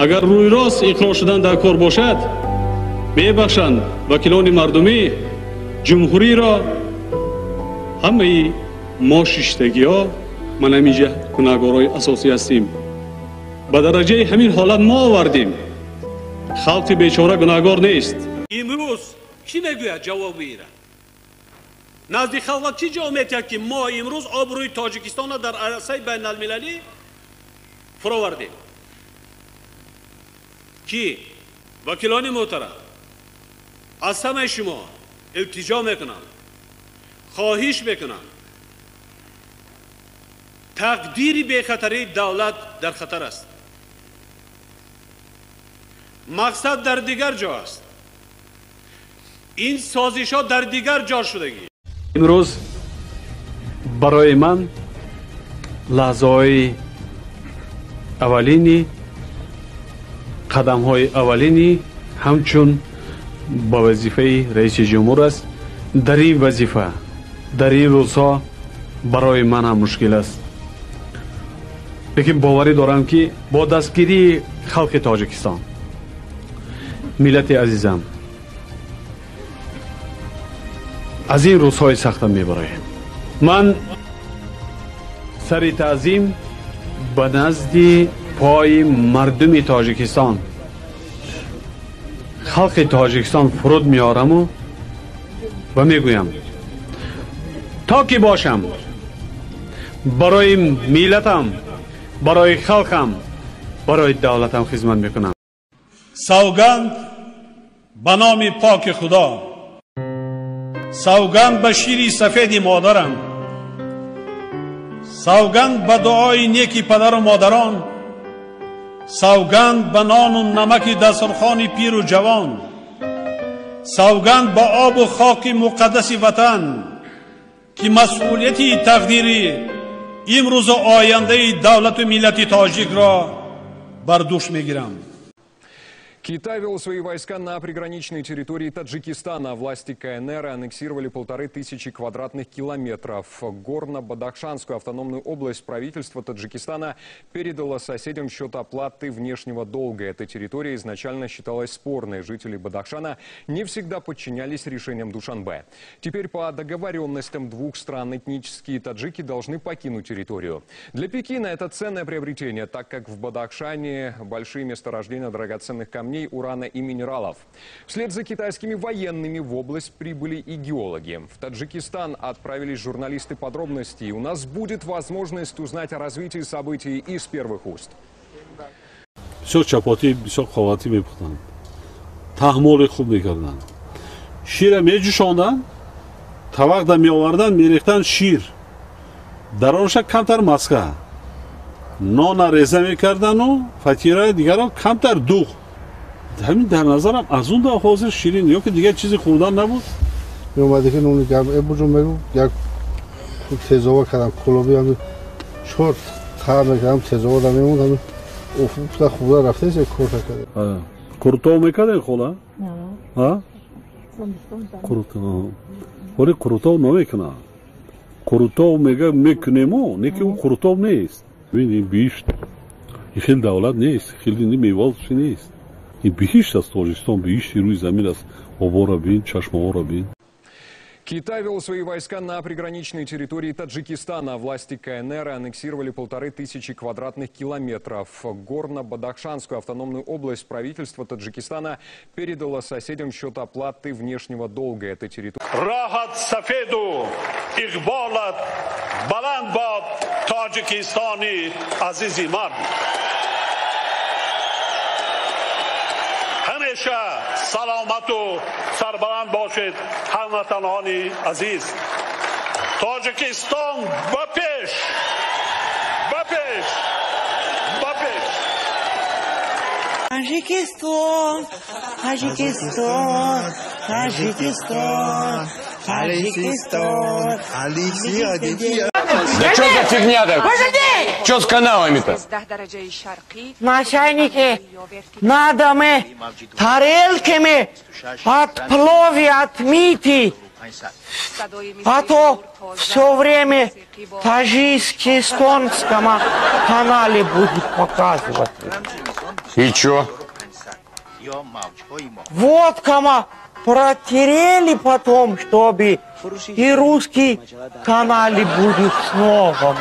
اگر روی راست اقرار شدن در کار باشد ببخشند وکیلان مردمی جمهوری را همه ما ششتگی ها من همینجا گناهکارای اساسی هستیم به درجه همین حالت ما آوردیم خلق بیچاره گناهکار نیست امروز کی میگوید جواب میگیرد نزد خلق چی جواب میدهد که ما امروز آبروی تاجیکستان را در عرصه بین المللی فراوردیم کی وکیلان محترم از همه شما التجا میکنم خواهش میکنم تقدیر بی‌خطری دولت در خطر است مقصد در دیگر جا است این سازش ها در دیگر جا شدگی امروز برای من لحظه های اولینی قدم های اولینی همچون با وظیفه رئیس جمهور است در این وظیفه در این روزها برای من هم مشکل است لیکن باوری دارم که با دستگیری خلق تاجیکستان ملت عزیزم از این روزهای سخت میبرایم من سر تعظیم به نزد پای مردم تاجیکستان خلق تاجیکستان فرود میارم و میگویم تا که باشم برای ملتم برای خلقم برای دولتم خدمت میکنم سوگند به نام پاک خدا سوگند به شیر سفید مادرم سوگند به دعای نیکی پدر و مادران سوگند به نان و نمک دسترخوان پیر و جوان سوگند به آب و خاک مقدس وطن که مسئولیتی تقدیری امروز و آینده دولت و ملت تاجیک را بر دوش میگیرم. Китай вел свои войска на приграничной территории Таджикистана. Власти КНР аннексировали 1500 квадратных километров. Горно-Бадахшанскую автономную область правительство Таджикистана передало соседям в счет оплаты внешнего долга. Эта территория изначально считалась спорной. Жители Бадахшана не всегда подчинялись решениям Душанбе. Теперь по договоренностям двух стран этнические таджики должны покинуть территорию. Для Пекина это ценное приобретение, так как в Бадахшане большие месторождения драгоценных камней, урана и минералов. Вслед за китайскими военными в область прибыли и геологи. В Таджикистан отправились журналисты подробностей. У нас будет возможность узнать о развитии событий из первых уст. Все чапоти, все хавати мепухтанд. Тахмоли хуб мекарданд. Шира меҷӯшонданд, тавақда меоварданд, мерехтанд шир. Дар онша камтар маска. Нона реза мекардану, фатираи дигаро камтар дуғ. همین در نظرم از اون دا حاضر شیرین یا که دیگه چیزی خوردن نبود می اومده که نونی گرم بجون بگو یک تزاوا کردم کلوبی هم چهار تر میکردم تزاوا در میموند همین افتا خوده رفته ایچه کورتا کرده کورتا میکرده خولا؟ نه کورتا ولی کورتا نمیکنه کورتا میکنیم و نیکی اون کورتا نیست ببینیم بیشت این خیلی دولت نیست خیلی میوالش نیست این بهشت است تاجیکستان بهشتی روی زمین است آبا را بین چشمه را بین Китай вел свои войска на приграничной территории Таджикистана. Власти КНР аннексировали 1500 квадратных километров. Горно-Бадахшанскую автономную область правительство Таджикистана передало соседям в счет оплаты внешнего долга этой территории. Рахат сафеду игбалат баланд бад Таджикистани азизи мард. همیشه سلامت و سربلند باشید هموطنان عزیز تاجیکستان به پیش به پیش به پیش Таджикистан, Таджикистан, Таджикистан, Таджикистан. Да что за фигня-то? Что с каналами-то? Начальники, надо мы тарелками от плови отмыть, а то все время в таджикистонском канале будет показывать. И чё? Вот кому протерели потом, чтобы и русский канале будет снова.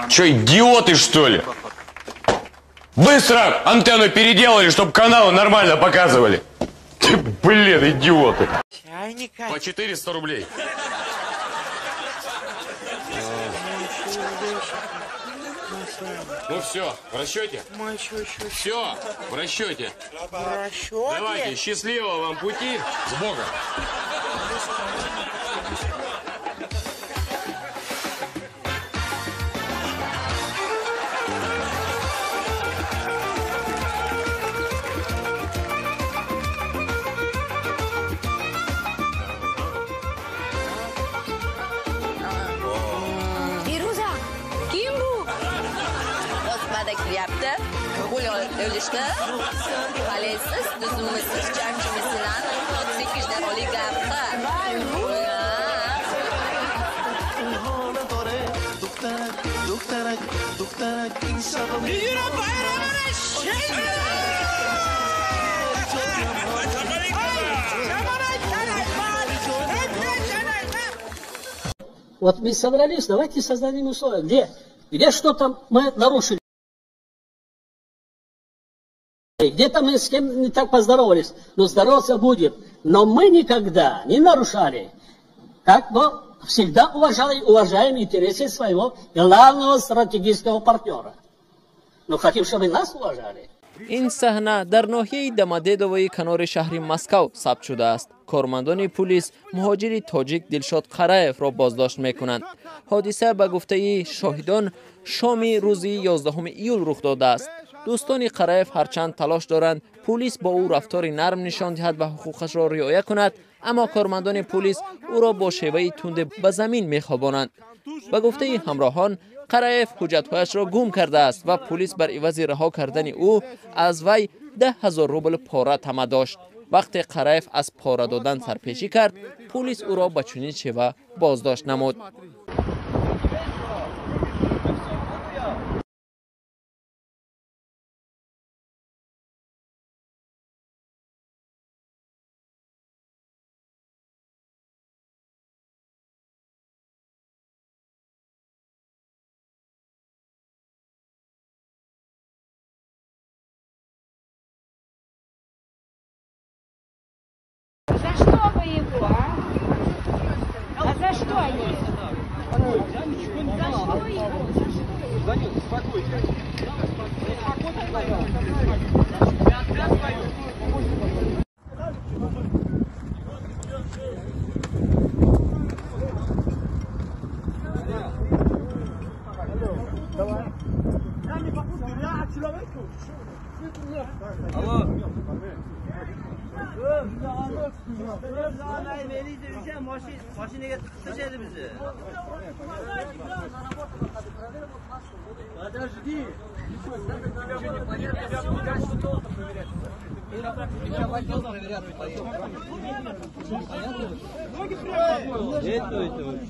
Чё, идиоты, что ли? Быстро антенну переделали, чтобы каналы нормально показывали. Блин, идиоты. По 400 рублей. Ну все, в расчете? Все, в расчете. Давайте, счастливого вам пути. С Богом. Yaptı. Bu ölüşte kalesiz, düzümüzsüz, çarşımızdan 38'den oligarka. Yürü bayramına Вот мы собрались, давайте создадим условия. Где что-то мы нарушили. Где-то мы с кем не так поздоровались, но здороваться будем. Но мы никогда не нарушали. Как бы всегда уважаем интересы своего главного стратегического партнера. Но хотим, чтобы нас уважали. این صحنه در ناحیه دمادیدوی کنار شهر مسکو ثبت شده است. کارمندان پلیس مهاجر تاجیک دلشاد قرایف را بازداشت میکنند. حادثه به گفته شاهدان شام روز 11 ایول رخ داده است. دوستان قرایف هرچند تلاش دارند پلیس با او رفتار نرم نشان دهد و حقوقش را رعایت کند، اما کارمندان پلیس او را با شیوه تند به زمین میخوابانند. به گفته همراهان قرایف حجت‌هایش را گم کرده است و پلیس بر عوض رها کردن او از وی 10,000 روبل پاره طمع داشت. وقتی قرایف از پاره دادن سرپیچی کرد، پلیس او را به چنین شیوه بازداشت نمود. За что вы его, а? А за что они? За что его? Данил, успокойся. Алло. Mashinaga tiqishadi bizni. Подожди.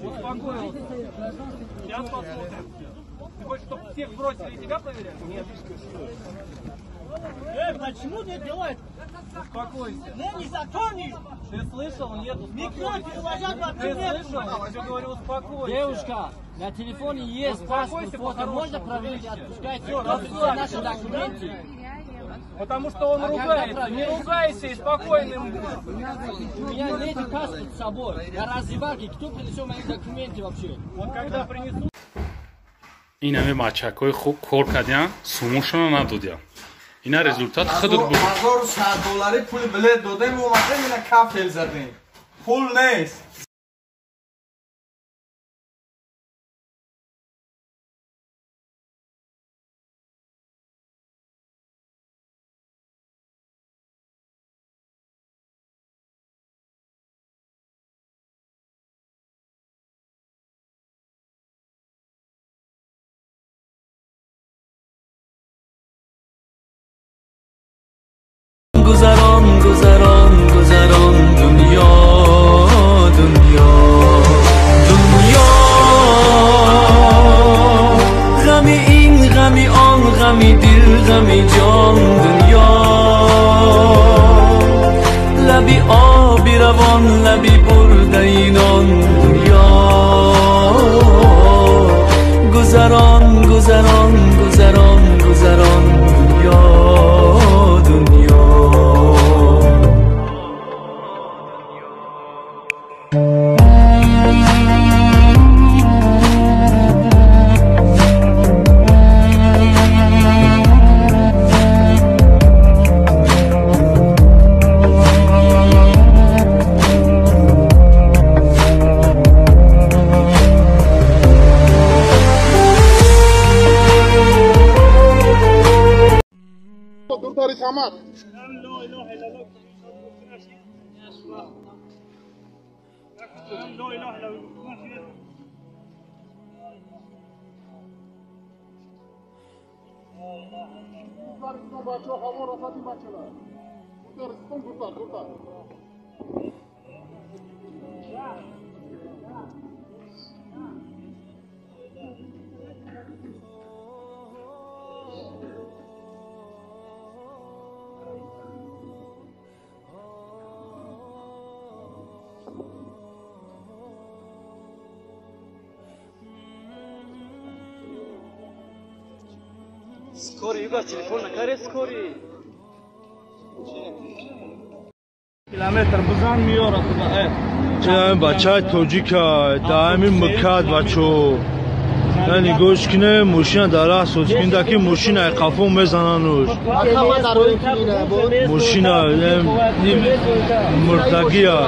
Успокоился. Сейчас посмотрим. Ты хочешь, чтобы всех бросили и тебя проверять? Нет. Почему ты делаешь? Успокойся. Незаконный. Ты слышал? Нет, успокойся. Ты слышал? Я тебе говорю, успокойся. Девушка, на телефоне есть паспорт, фото, можно проверить, отпускайте наши документы. Потому что он ругается. Не ругайся и спокойным будь. У меня нет паспорта с собой. Я раздевалке. Кто принесет мои документы вообще? Вот когда принесу. این همه مچک‌های خوب کار کردن سوموشون ندادن. اینا результат خودت بود. $1,100 پول بلیط دادیم اومدیم اینا کافل زدیم. پول نیست. گذران دنیا غمی این غمی آن غمی دل غمی جان دنیا لبی آبی روان لبی برده اینان دنیا گذران گذران گذران گذران دنیا دنیا Скорый, Юга, телефон на каре, скорый. Километр бузан миёрад. Ҷан бачаи тоҷика даими мукад бачо. Яни гӯш кине мошина дара созкинда ки мошина қафо мезанануш. Мошина мурдагия.